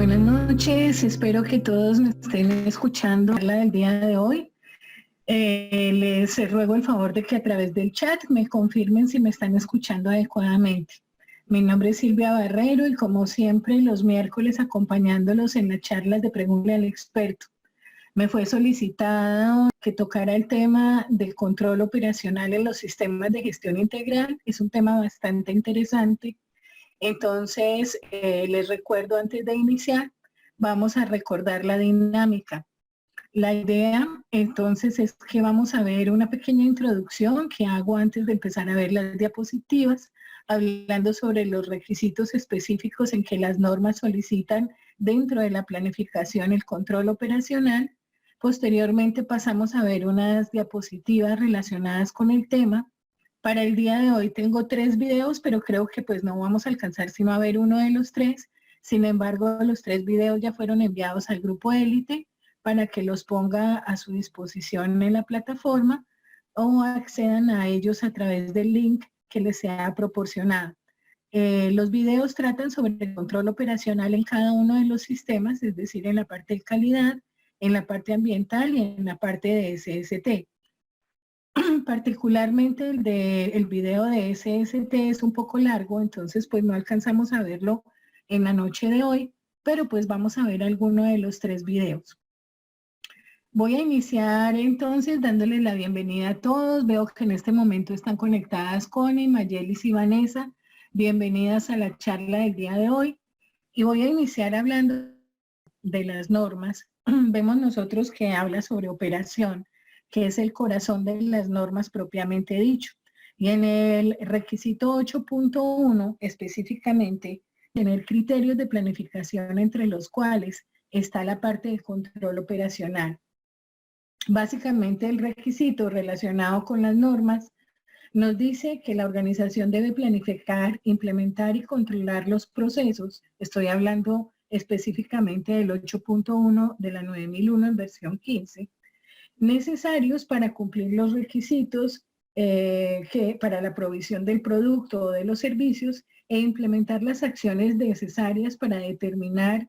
Buenas noches, espero que todos me estén escuchando la del día de hoy. Les ruego el favor de que a través del chat me confirmen si me están escuchando adecuadamente. Mi nombre es Silvia Barrero y como siempre los miércoles acompañándolos en las charlas de Pregúntale al Experto. Me fue solicitado que tocara el tema del control operacional en los sistemas de gestión integral. Es un tema bastante interesante. Entonces, les recuerdo antes de iniciar, vamos a recordar la dinámica. La idea, entonces, es que vamos a ver una pequeña introducción que hago antes de empezar a ver las diapositivas, hablando sobre los requisitos específicos en que las normas solicitan dentro de la planificación el control operacional. Posteriormente pasamos a ver unas diapositivas relacionadas con el tema. Para el día de hoy tengo 3 videos, pero creo que pues no vamos a alcanzar sino a ver uno de los 3. Sin embargo, los 3 videos ya fueron enviados al grupo élite para que los ponga a su disposición en la plataforma o accedan a ellos a través del link que les sea proporcionado. Los videos tratan sobre el control operacional en cada uno de los sistemas, es decir, en la parte de calidad, en la parte ambiental y en la parte de SST. Particularmente el video de SST es un poco largo, entonces pues no alcanzamos a verlo en la noche de hoy, pero pues vamos a ver alguno de los 3 videos. Voy a iniciar entonces dándoles la bienvenida a todos. Veo que en este momento están conectadas Connie, Mayelis y Vanessa. Bienvenidas a la charla del día de hoy. Y voy a iniciar hablando de las normas. Vemos nosotros que habla sobre operación, que es el corazón de las normas propiamente dicho. Y en el requisito 8.1 específicamente, tener criterios de planificación entre los cuales está la parte de control operacional. Básicamente el requisito relacionado con las normas nos dice que la organización debe planificar, implementar y controlar los procesos. Estoy hablando específicamente del 8.1 de la 9001 en versión 15, necesarios para cumplir los requisitos para la provisión del producto o de los servicios e implementar las acciones necesarias para determinar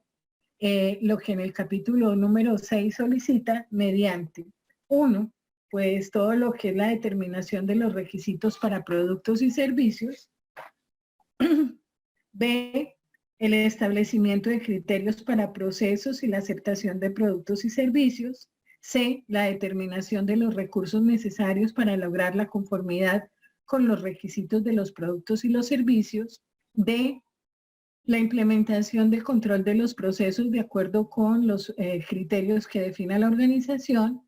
lo que en el capítulo número 6 solicita mediante 1, pues todo lo que es la determinación de los requisitos para productos y servicios. B, el establecimiento de criterios para procesos y la aceptación de productos y servicios. C, la determinación de los recursos necesarios para lograr la conformidad con los requisitos de los productos y los servicios. D, la implementación del control de los procesos de acuerdo con los criterios que defina la organización.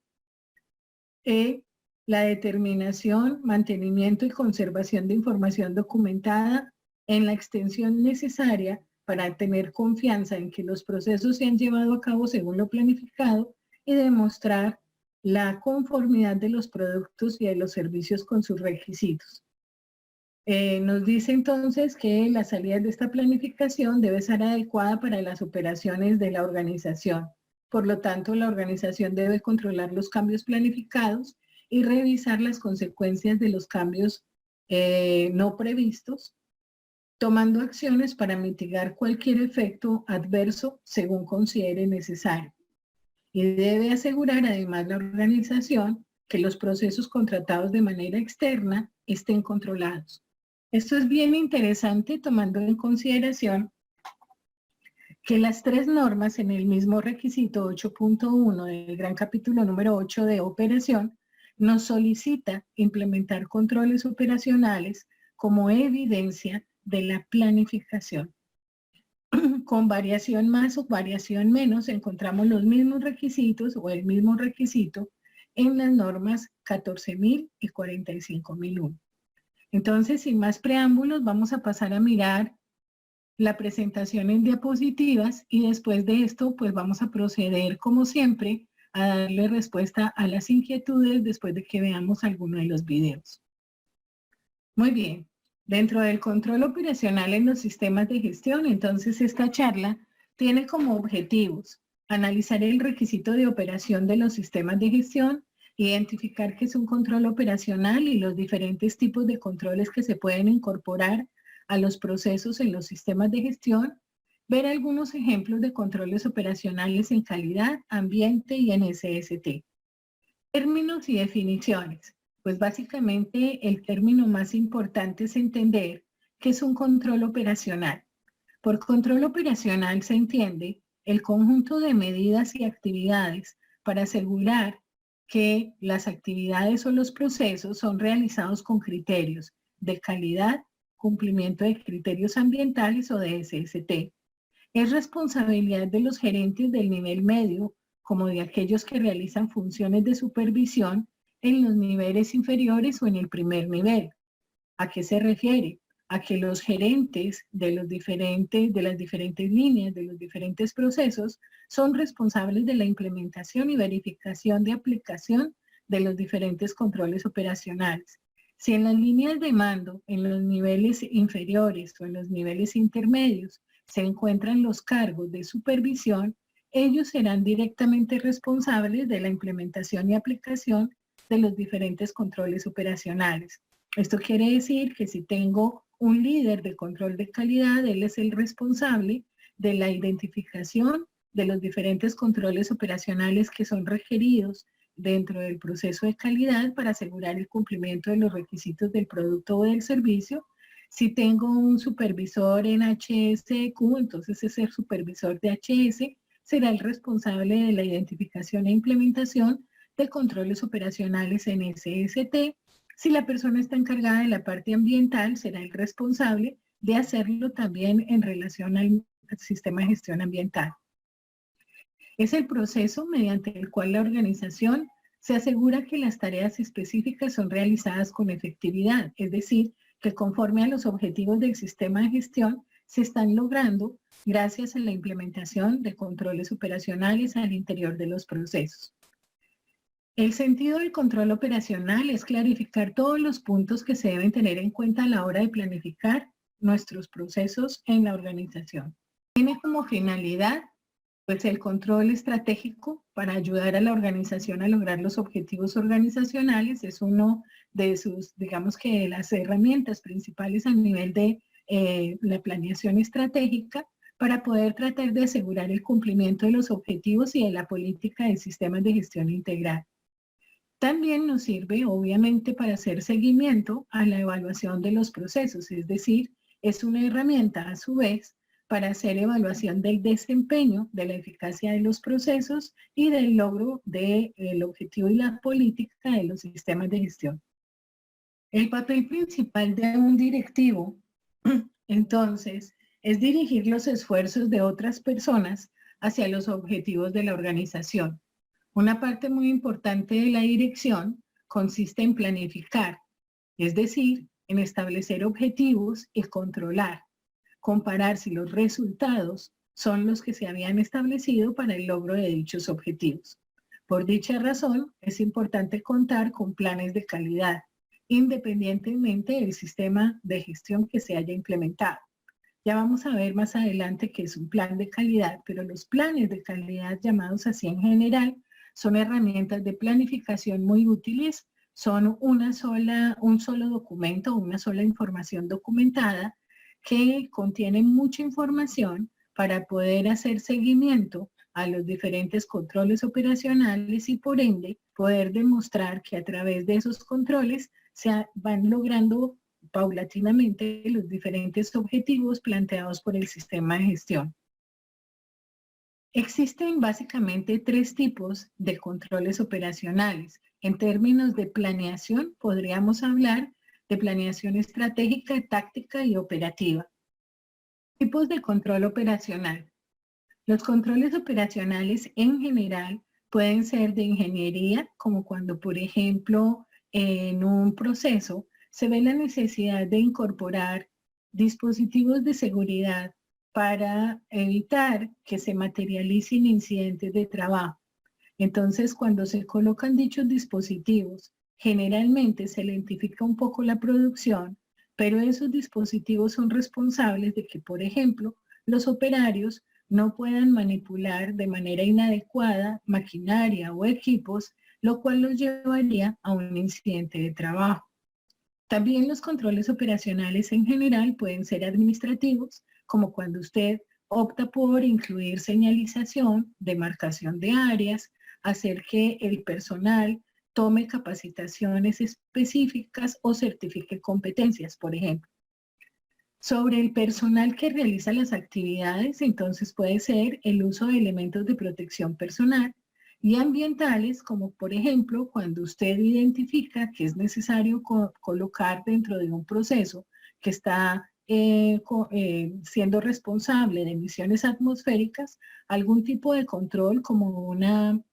E, la determinación, mantenimiento y conservación de información documentada en la extensión necesaria para tener confianza en que los procesos se han llevado a cabo según lo planificado y demostrar la conformidad de los productos y de los servicios con sus requisitos. Nos dice entonces que la salida de esta planificación debe ser adecuada para las operaciones de la organización. Por lo tanto, la organización debe controlar los cambios planificados y revisar las consecuencias de los cambios no previstos, tomando acciones para mitigar cualquier efecto adverso según considere necesario. Y debe asegurar además la organización que los procesos contratados de manera externa estén controlados. Esto es bien interesante tomando en consideración que las 3 normas en el mismo requisito 8.1 del gran capítulo número 8 de operación nos solicita implementar controles operacionales como evidencia de la planificación. Con variación más o variación menos encontramos los mismos requisitos o el mismo requisito en las normas 14.000 y 45.001. Entonces, sin más preámbulos, vamos a pasar a mirar la presentación en diapositivas y después de esto, pues vamos a proceder, como siempre, a darle respuesta a las inquietudes después de que veamos alguno de los videos. Muy bien, dentro del control operacional en los sistemas de gestión, entonces esta charla tiene como objetivos analizar el requisito de operación de los sistemas de gestión, identificar qué es un control operacional y los diferentes tipos de controles que se pueden incorporar a los procesos en los sistemas de gestión, ver algunos ejemplos de controles operacionales en calidad, ambiente y en SST. Términos y definiciones. Pues básicamente el término más importante es entender qué es un control operacional. Por control operacional se entiende el conjunto de medidas y actividades para asegurar que las actividades o los procesos son realizados con criterios de calidad, cumplimiento de criterios ambientales o de SST. Es responsabilidad de los gerentes del nivel medio, como de aquellos que realizan funciones de supervisión en los niveles inferiores o en el primer nivel. ¿A qué se refiere? A que los gerentes de las diferentes líneas, de los diferentes procesos, son responsables de la implementación y verificación de aplicación de los diferentes controles operacionales. Si en las líneas de mando, en los niveles inferiores o en los niveles intermedios, se encuentran los cargos de supervisión, ellos serán directamente responsables de la implementación y aplicación de los diferentes controles operacionales. Esto quiere decir que si tengo un líder de control de calidad, él es el responsable de la identificación de los diferentes controles operacionales que son requeridos dentro del proceso de calidad para asegurar el cumplimiento de los requisitos del producto o del servicio. Si tengo un supervisor en HSQ, entonces ese supervisor de HS será el responsable de la identificación e implementación de controles operacionales en SST. Si la persona está encargada de la parte ambiental, será el responsable de hacerlo también en relación al sistema de gestión ambiental. Es el proceso mediante el cual la organización se asegura que las tareas específicas son realizadas con efectividad, es decir, que conforme a los objetivos del sistema de gestión se están logrando gracias a la implementación de controles operacionales al interior de los procesos. El sentido del control operacional es clarificar todos los puntos que se deben tener en cuenta a la hora de planificar nuestros procesos en la organización. Tiene como finalidad pues el control estratégico para ayudar a la organización a lograr los objetivos organizacionales. Es uno de sus, digamos que las herramientas principales a nivel de la planeación estratégica para poder tratar de asegurar el cumplimiento de los objetivos y de la política de sistemas de gestión integral. También nos sirve, obviamente, para hacer seguimiento a la evaluación de los procesos, es decir, es una herramienta a su vez para hacer evaluación del desempeño, de la eficacia de los procesos y del logro del objetivo y la política de los sistemas de gestión. El papel principal de un directivo, entonces, es dirigir los esfuerzos de otras personas hacia los objetivos de la organización. Una parte muy importante de la dirección consiste en planificar, es decir, en establecer objetivos y controlar, comparar si los resultados son los que se habían establecido para el logro de dichos objetivos. Por dicha razón, es importante contar con planes de calidad, independientemente del sistema de gestión que se haya implementado. Ya vamos a ver más adelante qué es un plan de calidad, pero los planes de calidad, llamados así en general, son herramientas de planificación muy útiles, son un solo documento, una sola información documentada que contiene mucha información para poder hacer seguimiento a los diferentes controles operacionales y por ende poder demostrar que a través de esos controles se van logrando paulatinamente los diferentes objetivos planteados por el sistema de gestión. Existen básicamente tres tipos de controles operacionales. En términos de planeación, podríamos hablar de planeación estratégica, táctica y operativa. Tipos de control operacional. Los controles operacionales en general pueden ser de ingeniería, como cuando, por ejemplo, en un proceso se ve la necesidad de incorporar dispositivos de seguridad para evitar que se materialicen incidentes de trabajo. Entonces, cuando se colocan dichos dispositivos, generalmente se lentifica un poco la producción, pero esos dispositivos son responsables de que, por ejemplo, los operarios no puedan manipular de manera inadecuada maquinaria o equipos, lo cual los llevaría a un incidente de trabajo. También los controles operacionales en general pueden ser administrativos, como cuando usted opta por incluir señalización, demarcación de áreas, hacer que el personal tome capacitaciones específicas o certifique competencias, por ejemplo. Sobre el personal que realiza las actividades, entonces puede ser el uso de elementos de protección personal y ambientales, como por ejemplo, cuando usted identifica que es necesario colocar dentro de un proceso que está siendo responsable de emisiones atmosféricas, algún tipo de control como una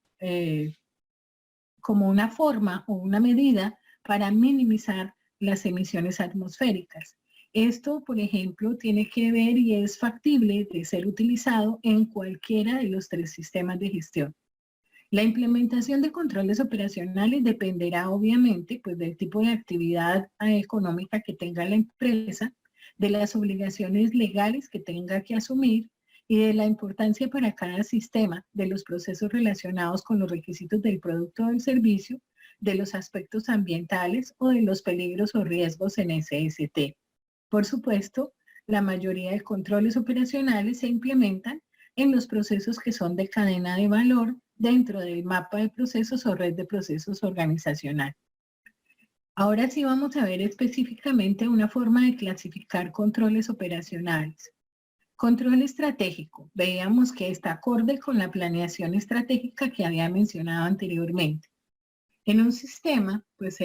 forma o una medida para minimizar las emisiones atmosféricas. Esto, por ejemplo, tiene que ver y es factible de ser utilizado en cualquiera de los 3 sistemas de gestión. La implementación de controles operacionales dependerá obviamente pues, del tipo de actividad económica que tenga la empresa, de las obligaciones legales que tenga que asumir y de la importancia para cada sistema de los procesos relacionados con los requisitos del producto o del servicio, de los aspectos ambientales o de los peligros o riesgos en SST. Por supuesto, la mayoría de controles operacionales se implementan en los procesos que son de cadena de valor dentro del mapa de procesos o red de procesos organizacional. Ahora sí vamos a ver específicamente una forma de clasificar controles operacionales. Control estratégico. Veíamos que está acorde con la planeación estratégica que había mencionado anteriormente. En un sistema, pues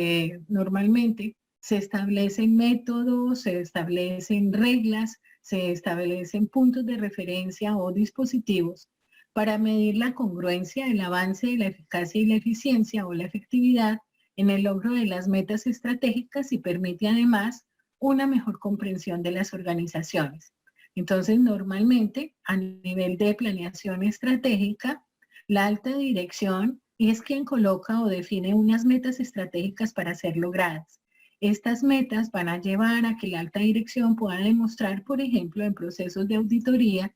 normalmente se establecen métodos, se establecen reglas, se establecen puntos de referencia o dispositivos para medir la congruencia, el avance de la eficacia y la eficiencia o la efectividad en el logro de las metas estratégicas y permite además una mejor comprensión de las organizaciones. Entonces, normalmente, a nivel de planeación estratégica, la alta dirección es quien coloca o define unas metas estratégicas para ser logradas. Estas metas van a llevar a que la alta dirección pueda demostrar, por ejemplo, en procesos de auditoría,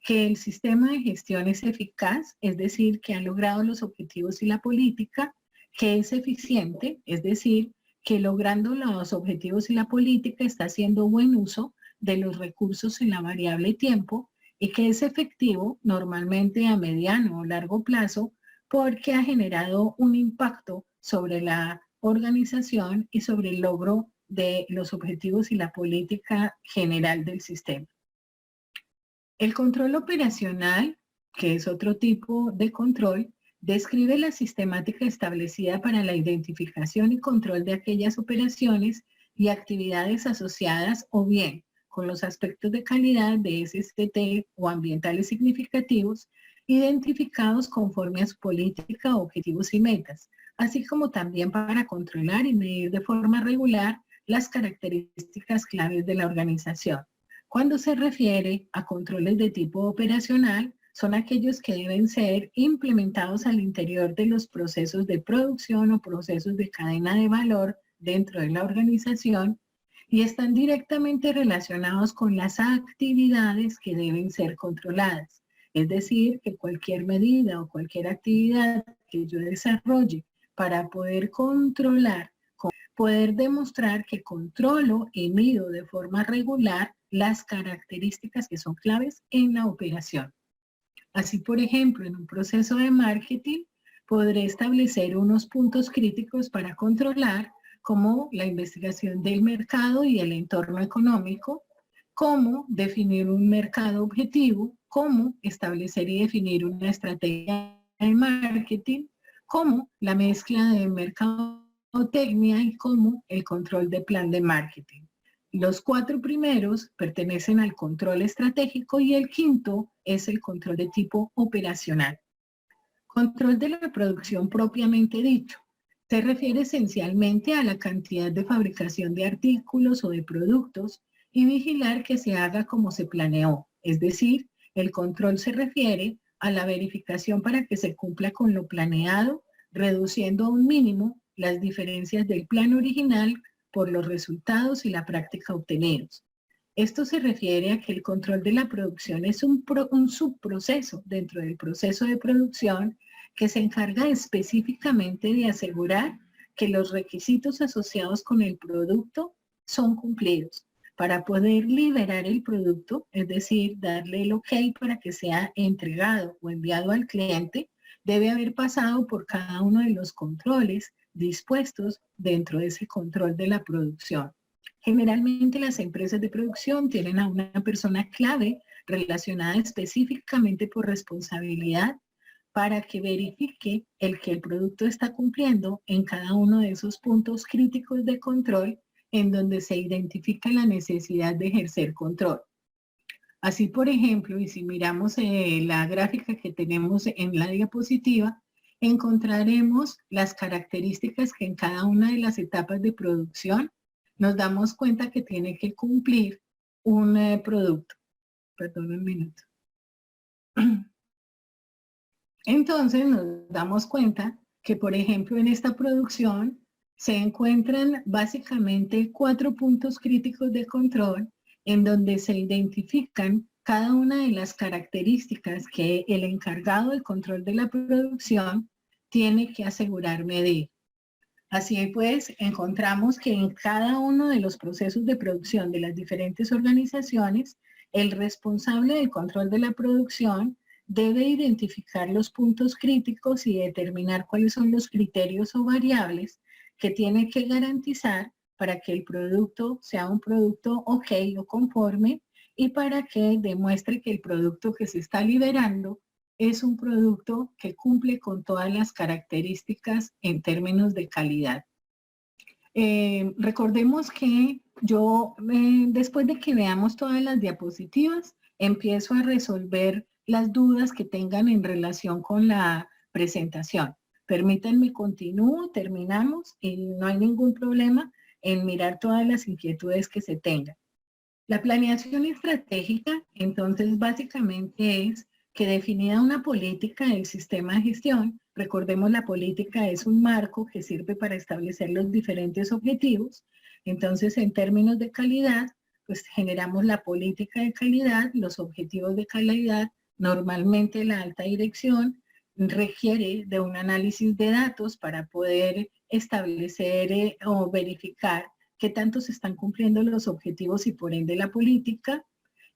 que el sistema de gestión es eficaz, es decir, que ha logrado los objetivos y la política, que es eficiente, es decir, que logrando los objetivos y la política está haciendo buen uso de los recursos en la variable tiempo y que es efectivo normalmente a mediano o largo plazo porque ha generado un impacto sobre la organización y sobre el logro de los objetivos y la política general del sistema. El control operacional, que es otro tipo de control, describe la sistemática establecida para la identificación y control de aquellas operaciones y actividades asociadas o bien con los aspectos de calidad de SST o ambientales significativos identificados conforme a su política, objetivos y metas, así como también para controlar y medir de forma regular las características claves de la organización. Cuando se refiere a controles de tipo operacional, son aquellos que deben ser implementados al interior de los procesos de producción o procesos de cadena de valor dentro de la organización y están directamente relacionados con las actividades que deben ser controladas. Es decir, que cualquier medida o cualquier actividad que yo desarrolle para poder controlar, poder demostrar que controlo y mido de forma regular las características que son claves en la operación. Así, por ejemplo, en un proceso de marketing, podré establecer unos puntos críticos para controlar, como la investigación del mercado y el entorno económico, cómo definir un mercado objetivo, cómo establecer y definir una estrategia de marketing, cómo la mezcla de mercadotecnia y cómo el control de plan de marketing. Los 4 primeros pertenecen al control estratégico y el quinto es el control de tipo operacional. Control de la producción propiamente dicho. Se refiere esencialmente a la cantidad de fabricación de artículos o de productos y vigilar que se haga como se planeó. Es decir, el control se refiere a la verificación para que se cumpla con lo planeado, reduciendo a un mínimo las diferencias del plan original por los resultados y la práctica obtenidos. Esto se refiere a que el control de la producción es un subproceso dentro del proceso de producción que se encarga específicamente de asegurar que los requisitos asociados con el producto son cumplidos para poder liberar el producto, es decir, darle el OK para que sea entregado o enviado al cliente, debe haber pasado por cada uno de los controles dispuestos dentro de ese control de la producción. Generalmente las empresas de producción tienen a una persona clave relacionada específicamente por responsabilidad para que verifique que el producto está cumpliendo en cada uno de esos puntos críticos de control en donde se identifica la necesidad de ejercer control. Así, por ejemplo, y si miramos la gráfica que tenemos en la diapositiva, encontraremos las características que en cada una de las etapas de producción nos damos cuenta que tiene que cumplir un producto. Perdón un minuto. Entonces nos damos cuenta que, por ejemplo, en esta producción se encuentran básicamente 4 puntos críticos de control en donde se identifican cada una de las características que el encargado del control de la producción tiene que asegurar medir. Así pues, encontramos que en cada uno de los procesos de producción de las diferentes organizaciones, el responsable del control de la producción debe identificar los puntos críticos y determinar cuáles son los criterios o variables que tiene que garantizar para que el producto sea un producto OK o conforme y para que demuestre que el producto que se está liberando es un producto que cumple con todas las características en términos de calidad. Recordemos que yo, después de que veamos todas las diapositivas, empiezo a resolver las dudas que tengan en relación con la presentación. Permítanme, continúo, terminamos y no hay ningún problema en mirar todas las inquietudes que se tengan. La planeación estratégica, entonces, básicamente es que definida una política del sistema de gestión, recordemos la política es un marco que sirve para establecer los diferentes objetivos, entonces en términos de calidad, pues generamos la política de calidad, los objetivos de calidad, normalmente la alta dirección requiere de un análisis de datos para poder establecer o verificar qué tanto se están cumpliendo los objetivos y por ende la política,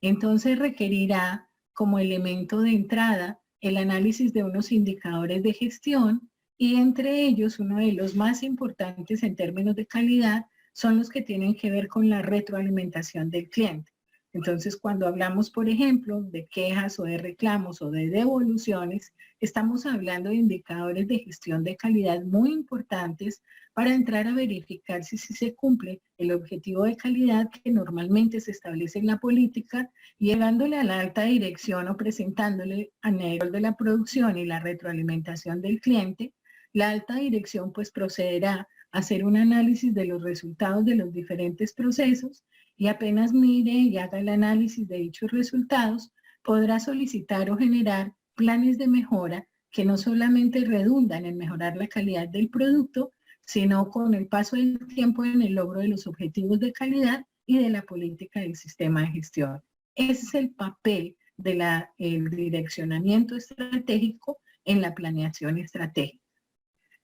entonces requerirá como elemento de entrada el análisis de unos indicadores de gestión y entre ellos uno de los más importantes en términos de calidad son los que tienen que ver con la retroalimentación del cliente. Entonces, cuando hablamos, por ejemplo, de quejas o de reclamos o de devoluciones, estamos hablando de indicadores de gestión de calidad muy importantes para entrar a verificar si se cumple el objetivo de calidad que normalmente se establece en la política, llegándole a la alta dirección o presentándole a nivel de la producción y la retroalimentación del cliente. La alta dirección pues procederá a hacer un análisis de los resultados de los diferentes procesos y apenas mire y haga el análisis de dichos resultados, podrá solicitar o generar planes de mejora que no solamente redundan en mejorar la calidad del producto, sino con el paso del tiempo en el logro de los objetivos de calidad y de la política del sistema de gestión. Ese es el papel del direccionamiento estratégico en la planeación estratégica.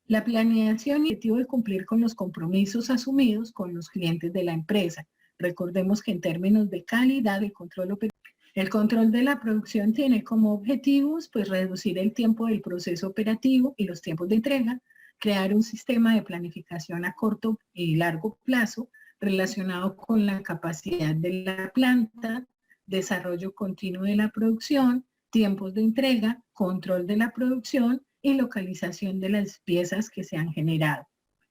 La planeación y el objetivo de cumplir con los compromisos asumidos con los clientes de la empresa. Recordemos que en términos de calidad, el control de la producción tiene como objetivos pues reducir el tiempo del proceso operativo y los tiempos de entrega, crear un sistema de planificación a corto y largo plazo relacionado con la capacidad de la planta, desarrollo continuo de la producción, tiempos de entrega, control de la producción y localización de las piezas que se han generado.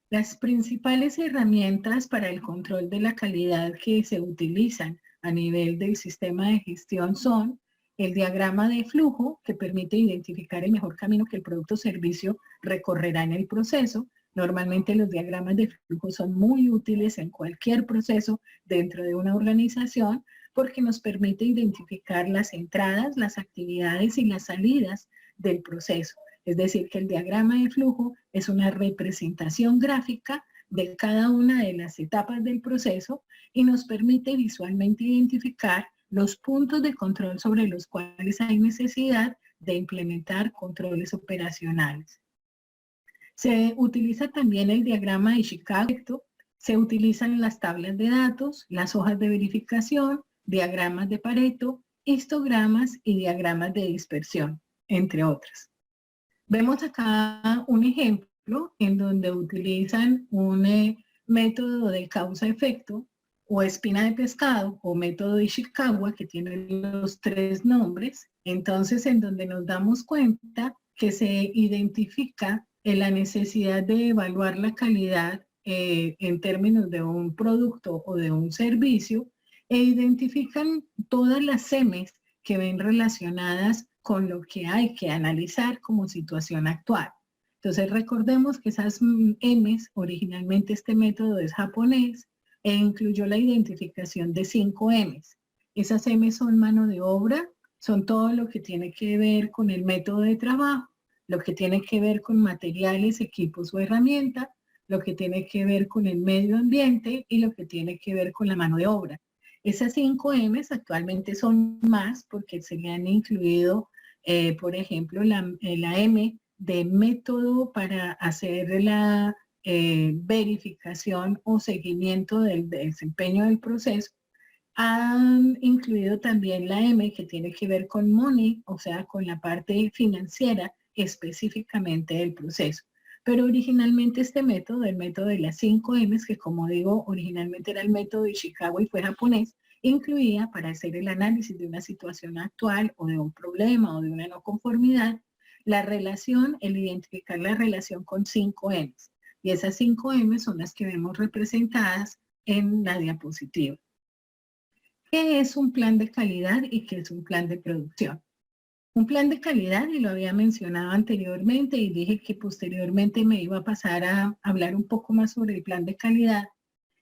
Las principales herramientas para el control de la calidad que se utilizan a nivel del sistema de gestión son el diagrama de flujo, que permite identificar el mejor camino que el producto o servicio recorrerá en el proceso. Normalmente los diagramas de flujo son muy útiles en cualquier proceso dentro de una organización porque nos permite identificar las entradas, las actividades y las salidas del proceso. Es decir, que el diagrama de flujo es una representación gráfica de cada una de las etapas del proceso y nos permite visualmente identificar los puntos de control sobre los cuales hay necesidad de implementar controles operacionales. Se utiliza también el diagrama de Chicago, Se utilizan las tablas de datos, las hojas de verificación, diagramas de Pareto, histogramas y diagramas de dispersión, entre otras. Vemos acá un ejemplo en donde utilizan un método de causa-efecto o espina de pescado o método de Ishikawa, que tiene los 3 nombres. Entonces, en donde nos damos cuenta que se identifica la necesidad de evaluar la calidad en términos de un producto o de un servicio, e identifican todas las CEMES que ven relacionadas con lo que hay que analizar como situación actual. Entonces recordemos que esas M's, originalmente este método es japonés, e incluyó la identificación de 5 M's. Esas M's son mano de obra, son todo lo que tiene que ver con el método de trabajo, lo que tiene que ver con materiales, equipos o herramientas, lo que tiene que ver con el medio ambiente y lo que tiene que ver con la mano de obra. Esas 5 M's actualmente son más porque se le han incluido, por ejemplo, la M de método para hacer la verificación o seguimiento del desempeño del proceso. Han incluido también la M que tiene que ver con money, o sea, con la parte financiera específicamente del proceso. Pero originalmente este método, el método de las 5 M's, que como digo, originalmente era el método de Chicago y fue japonés, incluía para hacer el análisis de una situación actual o de un problema o de una no conformidad, la relación, el identificar la relación con 5 M's. Y esas 5 M's son las que vemos representadas en la diapositiva. ¿Qué es un plan de calidad y qué es un plan de producción? Un plan de calidad, y lo había mencionado anteriormente y dije que posteriormente me iba a pasar a hablar un poco más sobre el plan de calidad,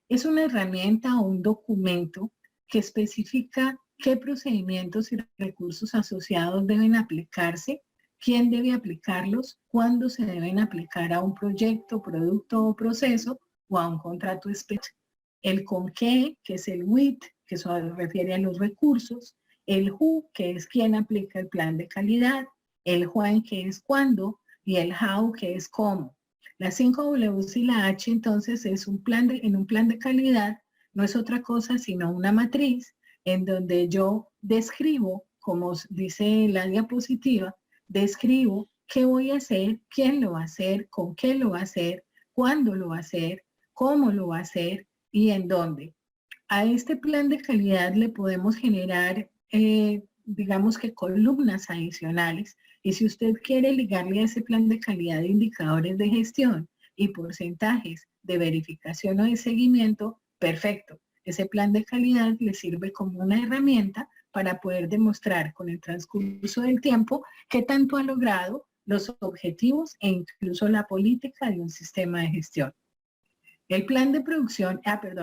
es una herramienta o un documento que especifica qué procedimientos y recursos asociados deben aplicarse, quién debe aplicarlos, cuándo se deben aplicar a un proyecto, producto o proceso o a un contrato específico. El con qué, que es el with, que se refiere a los recursos, el who, que es quien aplica el plan de calidad, el when, que es cuándo, y el how, que es cómo. Las 5 W's y la H, entonces, es en un plan de calidad, no es otra cosa sino una matriz en donde yo describo, como dice la diapositiva, describo qué voy a hacer, quién lo va a hacer, con qué lo va a hacer, cuándo lo va a hacer, cómo lo va a hacer y en dónde. A este plan de calidad le podemos generar, digamos que columnas adicionales, y si usted quiere ligarle a ese plan de calidad indicadores de gestión y porcentajes de verificación o de seguimiento, perfecto. Ese plan de calidad le sirve como una herramienta para poder demostrar con el transcurso del tiempo qué tanto ha logrado los objetivos e incluso la política de un sistema de gestión. El plan de producción,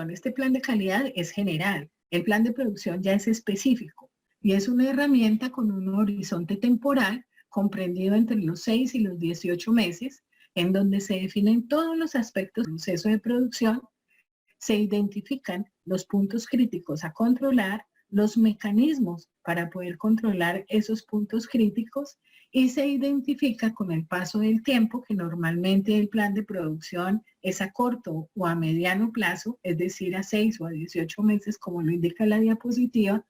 este plan de calidad es general. El plan de producción ya es específico y es una herramienta con un horizonte temporal comprendido entre los 6 y los 18 meses, en donde se definen todos los aspectos del proceso de producción, se identifican los puntos críticos a controlar, los mecanismos para poder controlar esos puntos críticos y se identifica con el paso del tiempo que normalmente el plan de producción es a corto o a mediano plazo, es decir, a 6 o a 18 meses, como lo indica la diapositiva,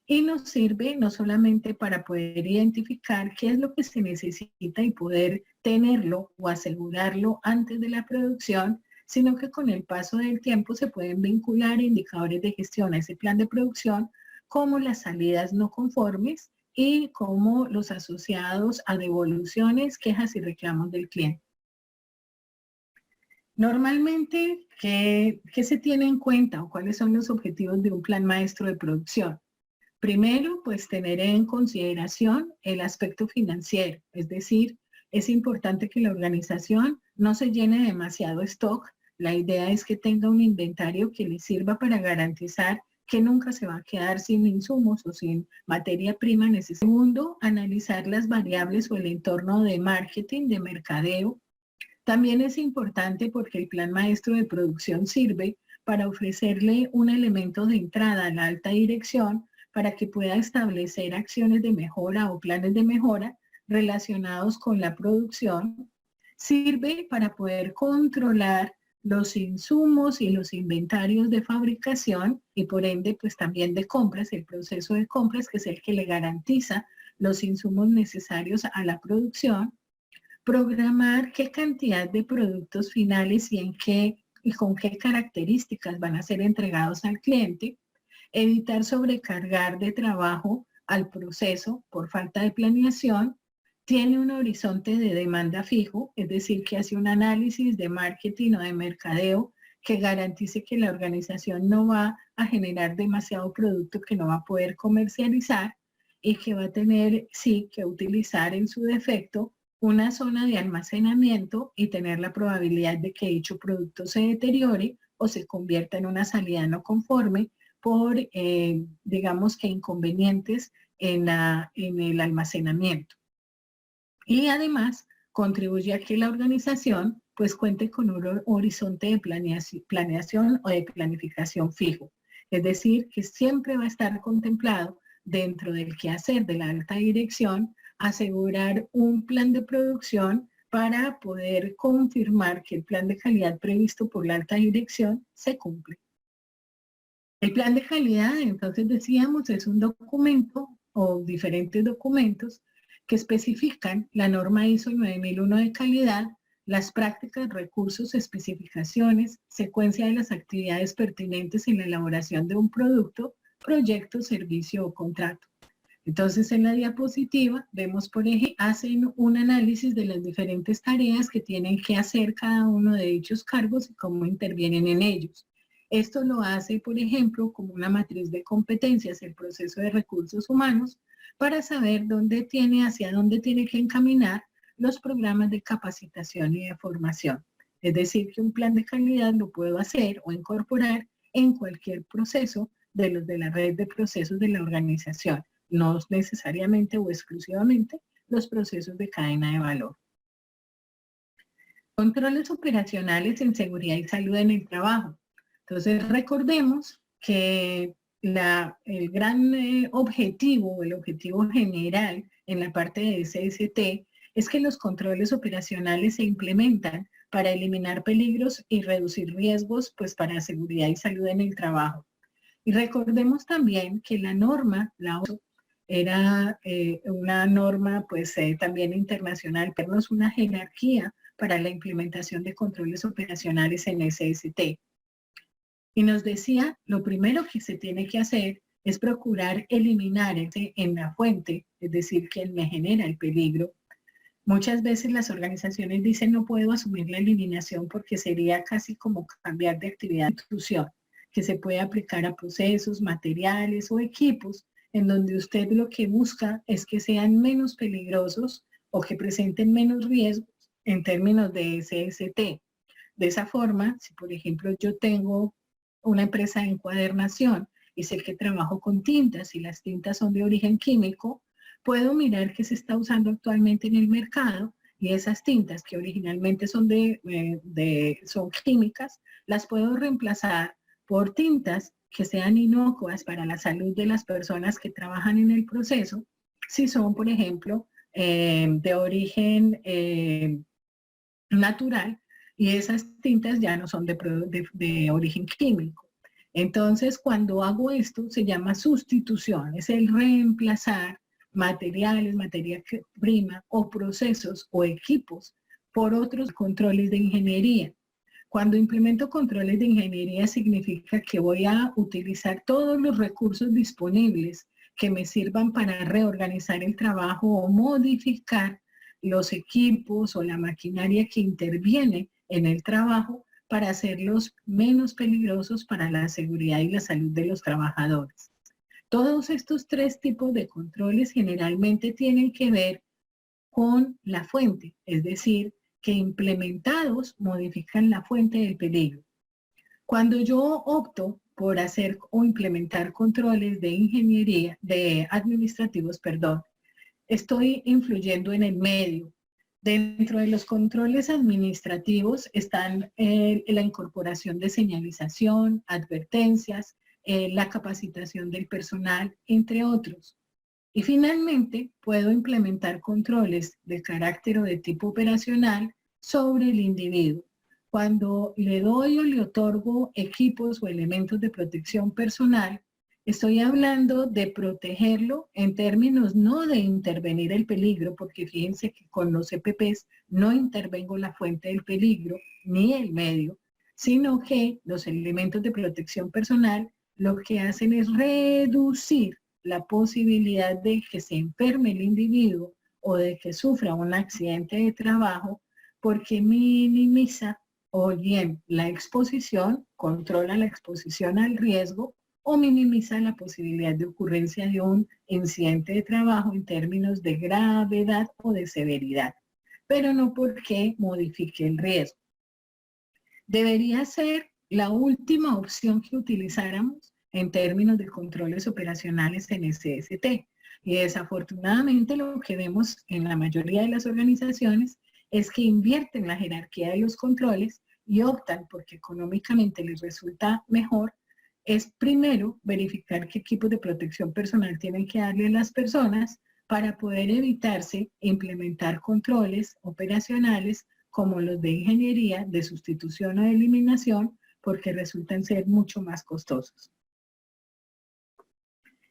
y nos sirve no solamente para poder identificar qué es lo que se necesita y poder tenerlo o asegurarlo antes de la producción, sino que con el paso del tiempo se pueden vincular indicadores de gestión a ese plan de producción, como las salidas no conformes y como los asociados a devoluciones, quejas y reclamos del cliente. Normalmente, ¿qué se tiene en cuenta o cuáles son los objetivos de un plan maestro de producción? Primero, pues tener en consideración el aspecto financiero, es decir, es importante que la organización no se llene demasiado stock. La idea es que tenga un inventario que le sirva para garantizar que nunca se va a quedar sin insumos o sin materia prima necesaria. Segundo, analizar las variables o el entorno de marketing, de mercadeo. También es importante porque el plan maestro de producción sirve para ofrecerle un elemento de entrada a la alta dirección para que pueda establecer acciones de mejora o planes de mejora relacionados con la producción. Sirve para poder controlar los insumos y los inventarios de fabricación y por ende pues también de compras, el proceso de compras que es el que le garantiza los insumos necesarios a la producción, programar qué cantidad de productos finales y con qué características van a ser entregados al cliente, evitar sobrecargar de trabajo al proceso por falta de planeación, tiene un horizonte de demanda fijo, es decir, que hace un análisis de marketing o de mercadeo que garantice que la organización no va a generar demasiado producto que no va a poder comercializar y que va a tener, sí, que utilizar en su defecto una zona de almacenamiento y tener la probabilidad de que dicho producto se deteriore o se convierta en una salida no conforme por, digamos que inconvenientes en el almacenamiento. Y además contribuye a que la organización pues cuente con un horizonte de planeación o de planificación fijo. Es decir, que siempre va a estar contemplado dentro del quehacer de la alta dirección asegurar un plan de producción para poder confirmar que el plan de calidad previsto por la alta dirección se cumple. El plan de calidad, entonces decíamos, es un documento o diferentes documentos que especifican la norma ISO 9001 de calidad, las prácticas, recursos, especificaciones, secuencia de las actividades pertinentes en la elaboración de un producto, proyecto, servicio o contrato. Entonces en la diapositiva vemos, por ejemplo, hacen un análisis de las diferentes tareas que tienen que hacer cada uno de dichos cargos y cómo intervienen en ellos. Esto lo hace, por ejemplo, como una matriz de competencias, el proceso de recursos humanos, para saber hacia dónde tiene que encaminar los programas de capacitación y de formación. Es decir, que un plan de calidad lo puedo hacer o incorporar en cualquier proceso de los de la red de procesos de la organización, no necesariamente o exclusivamente los procesos de cadena de valor. Controles operacionales en seguridad y salud en el trabajo. Entonces recordemos que el gran objetivo, el objetivo general en la parte de SST es que los controles operacionales se implementan para eliminar peligros y reducir riesgos pues, para seguridad y salud en el trabajo. Y recordemos también que la norma, la OSO, era una norma pues también internacional, pero es una jerarquía para la implementación de controles operacionales en SST. Y nos decía, lo primero que se tiene que hacer es procurar eliminar en la fuente, es decir, quien me genera el peligro. Muchas veces las organizaciones dicen no puedo asumir la eliminación porque sería casi como cambiar de actividad de institución, que se puede aplicar a procesos, materiales o equipos en donde usted lo que busca es que sean menos peligrosos o que presenten menos riesgos en términos de SST. De esa forma, si por ejemplo yo tengo una empresa de encuadernación y sé que trabajo con tintas y las tintas son de origen químico, puedo mirar qué se está usando actualmente en el mercado y esas tintas que originalmente son son químicas, las puedo reemplazar por tintas que sean inocuas para la salud de las personas que trabajan en el proceso, si son, por ejemplo, de origen natural, y esas tintas ya no son de origen químico. Entonces, cuando hago esto, se llama sustitución, es el reemplazar materiales, materia prima o procesos o equipos por otros controles de ingeniería. Cuando implemento controles de ingeniería significa que voy a utilizar todos los recursos disponibles que me sirvan para reorganizar el trabajo o modificar los equipos o la maquinaria que interviene en el trabajo para hacerlos menos peligrosos para la seguridad y la salud de los trabajadores. Todos estos tres tipos de controles generalmente tienen que ver con la fuente, es decir, que implementados modifican la fuente del peligro. Cuando yo opto por hacer o implementar controles de ingeniería, de administrativos, perdón, estoy influyendo en el medio. Dentro de los controles administrativos están la incorporación de señalización, advertencias, la capacitación del personal, entre otros. Y finalmente, puedo implementar controles de carácter o de tipo operacional sobre el individuo. Cuando le doy o le otorgo equipos o elementos de protección personal, estoy hablando de protegerlo en términos no de intervenir el peligro, porque fíjense que con los EPPs no intervengo la fuente del peligro ni el medio, sino que los elementos de protección personal lo que hacen es reducir la posibilidad de que se enferme el individuo o de que sufra un accidente de trabajo, porque minimiza o bien la exposición, controla la exposición al riesgo o minimiza la posibilidad de ocurrencia de un incidente de trabajo en términos de gravedad o de severidad, pero no porque modifique el riesgo. Debería ser la última opción que utilizáramos en términos de controles operacionales en SST. Y desafortunadamente lo que vemos en la mayoría de las organizaciones es que invierten la jerarquía de los controles y optan porque económicamente les resulta mejor, es primero verificar qué equipos de protección personal tienen que darle a las personas para poder evitarse implementar controles operacionales como los de ingeniería, de sustitución o de eliminación, porque resultan ser mucho más costosos.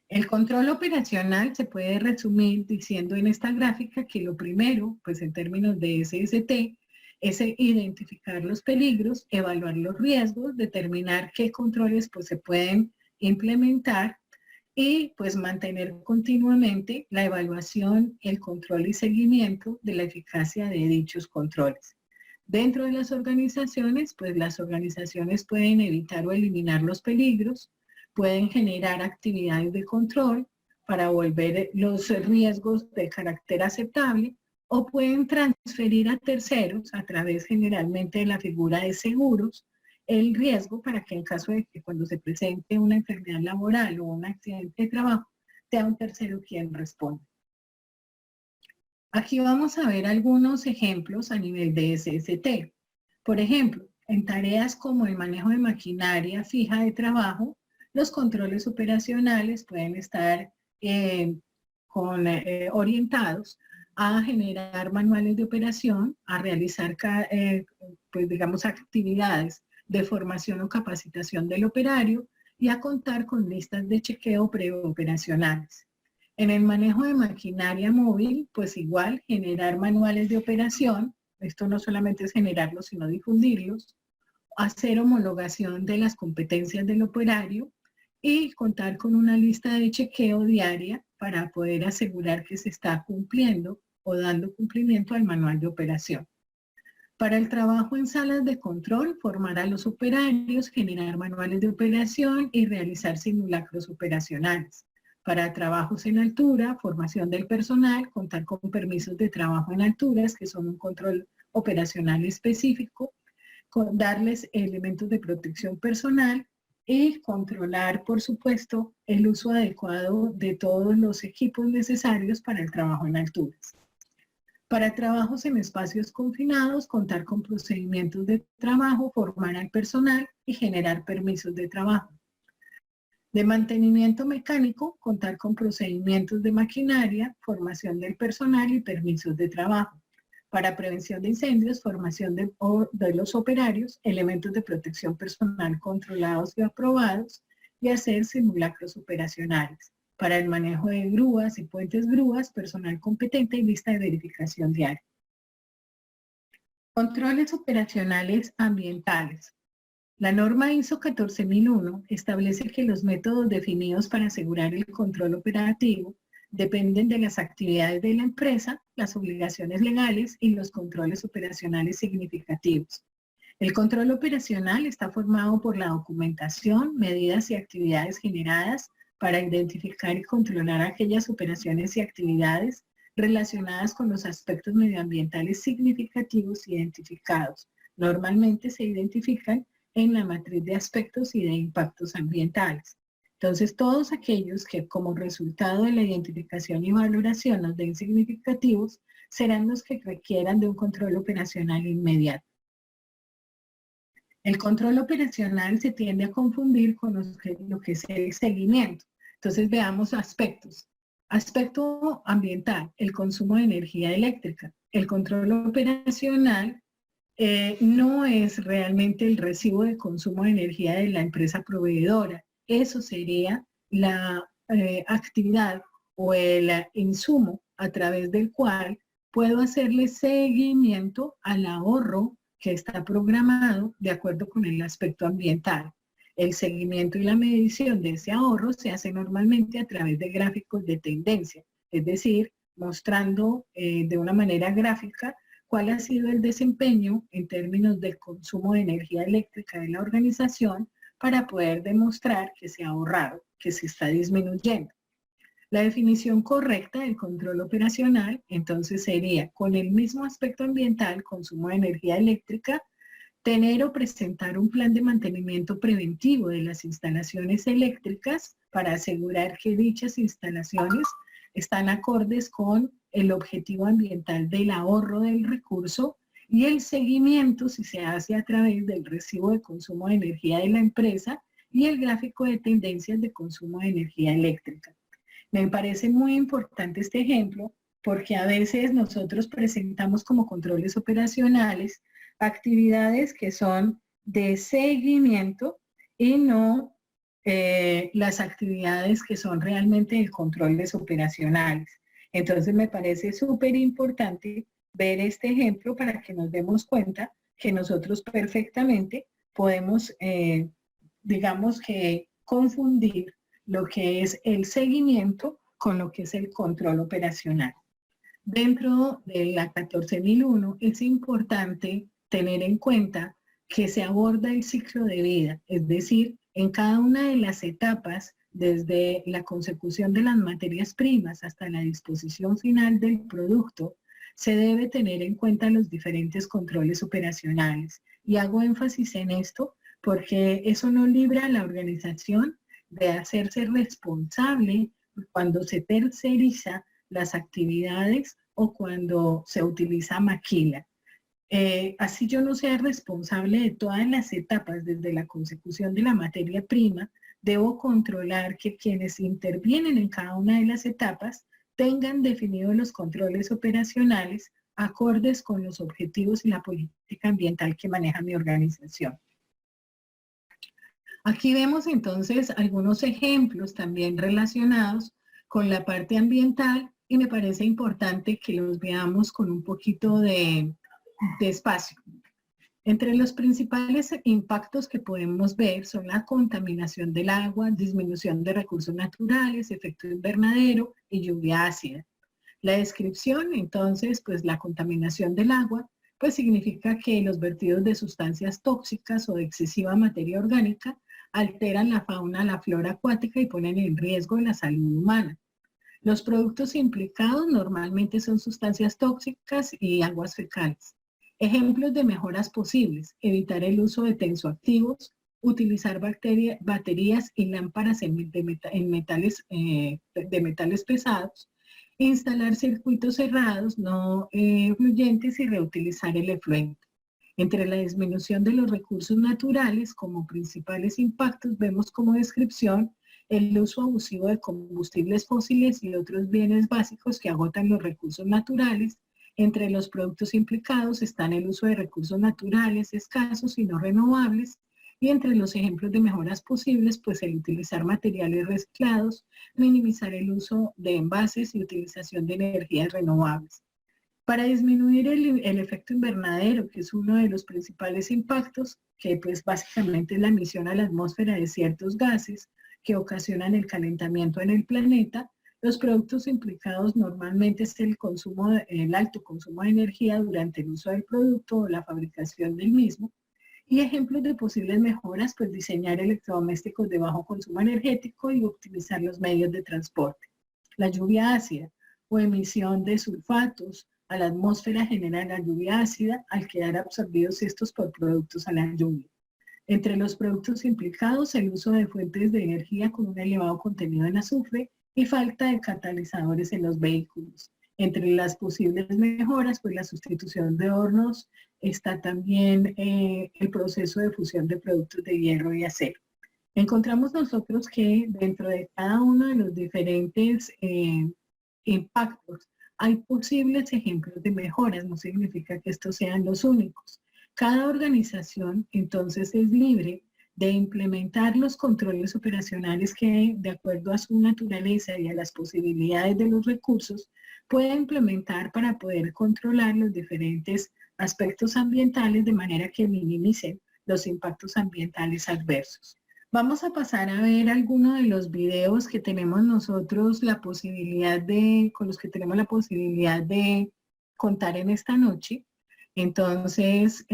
El control operacional se puede resumir diciendo en esta gráfica que lo primero, pues en términos de SST, es identificar los peligros, evaluar los riesgos, determinar qué controles pues, se pueden implementar y pues mantener continuamente la evaluación, el control y seguimiento de la eficacia de dichos controles. Dentro de las organizaciones, pues las organizaciones pueden evitar o eliminar los peligros, pueden generar actividades de control para volver los riesgos de carácter aceptable o pueden transferir a terceros a través generalmente de la figura de seguros el riesgo para que en caso de que cuando se presente una enfermedad laboral o un accidente de trabajo, sea un tercero quien responda. Aquí vamos a ver algunos ejemplos a nivel de SST. Por ejemplo, en tareas como el manejo de maquinaria fija de trabajo, los controles operacionales pueden estar orientados a generar manuales de operación, a realizar, pues digamos, actividades de formación o capacitación del operario y a contar con listas de chequeo preoperacionales. En el manejo de maquinaria móvil, pues igual, generar manuales de operación, esto no solamente es generarlos, sino difundirlos, hacer homologación de las competencias del operario y contar con una lista de chequeo diaria para poder asegurar que se está cumpliendo o dando cumplimiento al manual de operación. Para el trabajo en salas de control, formar a los operarios, generar manuales de operación y realizar simulacros operacionales. Para trabajos en altura, formación del personal, contar con permisos de trabajo en alturas, que son un control operacional específico, darles elementos de protección personal y controlar, por supuesto, el uso adecuado de todos los equipos necesarios para el trabajo en alturas. Para trabajos en espacios confinados, contar con procedimientos de trabajo, formar al personal y generar permisos de trabajo. De mantenimiento mecánico, contar con procedimientos de maquinaria, formación del personal y permisos de trabajo. Para prevención de incendios, formación de los operarios, elementos de protección personal controlados y aprobados y hacer simulacros operacionales. Para el manejo de grúas y puentes grúas, personal competente y lista de verificación diaria. Controles operacionales ambientales. La norma ISO 14001 establece que los métodos definidos para asegurar el control operativo dependen de las actividades de la empresa, las obligaciones legales y los controles operacionales significativos. El control operacional está formado por la documentación, medidas y actividades generadas para identificar y controlar aquellas operaciones y actividades relacionadas con los aspectos medioambientales significativos identificados. Normalmente se identifican en la matriz de aspectos y de impactos ambientales. Entonces, todos aquellos que como resultado de la identificación y valoración nos den significativos serán los que requieran de un control operacional inmediato. El control operacional se tiende a confundir con lo que es el seguimiento. Entonces, veamos aspectos. Aspecto ambiental, el consumo de energía eléctrica. El control operacional no es realmente el recibo de consumo de energía de la empresa proveedora. Eso sería la actividad o el insumo a través del cual puedo hacerle seguimiento al ahorro que está programado de acuerdo con el aspecto ambiental. El seguimiento y la medición de ese ahorro se hace normalmente a través de gráficos de tendencia, es decir, mostrando de una manera gráfica cuál ha sido el desempeño en términos del consumo de energía eléctrica de la organización para poder demostrar que se ha ahorrado, que se está disminuyendo. La definición correcta del control operacional, entonces, sería con el mismo aspecto ambiental, consumo de energía eléctrica, tener o presentar un plan de mantenimiento preventivo de las instalaciones eléctricas para asegurar que dichas instalaciones están acordes con el objetivo ambiental del ahorro del recurso y el seguimiento si se hace a través del recibo de consumo de energía de la empresa y el gráfico de tendencias de consumo de energía eléctrica. Me parece muy importante este ejemplo porque a veces nosotros presentamos como controles operacionales actividades que son de seguimiento y no las actividades que son realmente de controles operacionales. Entonces me parece súper importante ver este ejemplo para que nos demos cuenta que nosotros perfectamente podemos, digamos que, confundir lo que es el seguimiento con lo que es el control operacional. Dentro de la 14001 es importante tener en cuenta que se aborda el ciclo de vida, es decir, en cada una de las etapas, desde la consecución de las materias primas hasta la disposición final del producto, se debe tener en cuenta los diferentes controles operacionales. Y hago énfasis en esto porque eso no libra a la organización de hacerse responsable cuando se terceriza las actividades o cuando se utiliza maquila. Así yo no sea responsable de todas las etapas desde la consecución de la materia prima, debo controlar que quienes intervienen en cada una de las etapas tengan definidos los controles operacionales acordes con los objetivos y la política ambiental que maneja mi organización. Aquí vemos entonces algunos ejemplos también relacionados con la parte ambiental y me parece importante que los veamos con un poquito de espacio. Entre los principales impactos que podemos ver son la contaminación del agua, disminución de recursos naturales, efecto invernadero y lluvia ácida. La descripción, entonces, pues la contaminación del agua, pues significa que los vertidos de sustancias tóxicas o de excesiva materia orgánica alteran la fauna, la flora acuática y ponen en riesgo la salud humana. Los productos implicados normalmente son sustancias tóxicas y aguas fecales. Ejemplos de mejoras posibles: evitar el uso de tensoactivos, utilizar baterías y lámparas de metales pesados, instalar circuitos cerrados no fluyentes y reutilizar el efluente. Entre la disminución de los recursos naturales como principales impactos vemos como descripción el uso abusivo de combustibles fósiles y otros bienes básicos que agotan los recursos naturales. Entre los productos implicados están el uso de recursos naturales escasos y no renovables, y entre los ejemplos de mejoras posibles, pues el utilizar materiales reciclados, minimizar el uso de envases y utilización de energías renovables. Para disminuir el efecto invernadero, que es uno de los principales impactos, que pues básicamente es la emisión a la atmósfera de ciertos gases que ocasionan el calentamiento en el planeta, los productos implicados normalmente es el alto consumo de energía durante el uso del producto o la fabricación del mismo. Y ejemplos de posibles mejoras, pues diseñar electrodomésticos de bajo consumo energético y optimizar los medios de transporte. La lluvia ácida o emisión de sulfatos a la atmósfera genera la lluvia ácida al quedar absorbidos estos por productos a la lluvia. Entre los productos implicados, el uso de fuentes de energía con un elevado contenido en azufre y falta de catalizadores en los vehículos. Entre las posibles mejoras, pues la sustitución de hornos, está también el proceso de fusión de productos de hierro y acero. Encontramos nosotros que dentro de cada uno de los diferentes impactos hay posibles ejemplos de mejoras, no significa que estos sean los únicos. Cada organización entonces es libre de implementar los controles operacionales que, de acuerdo a su naturaleza y a las posibilidades de los recursos, puede implementar para poder controlar los diferentes aspectos ambientales de manera que minimicen los impactos ambientales adversos. Vamos a pasar a ver algunos de los videos que tenemos nosotros la posibilidad de, con los que tenemos la posibilidad de contar en esta noche. Entonces,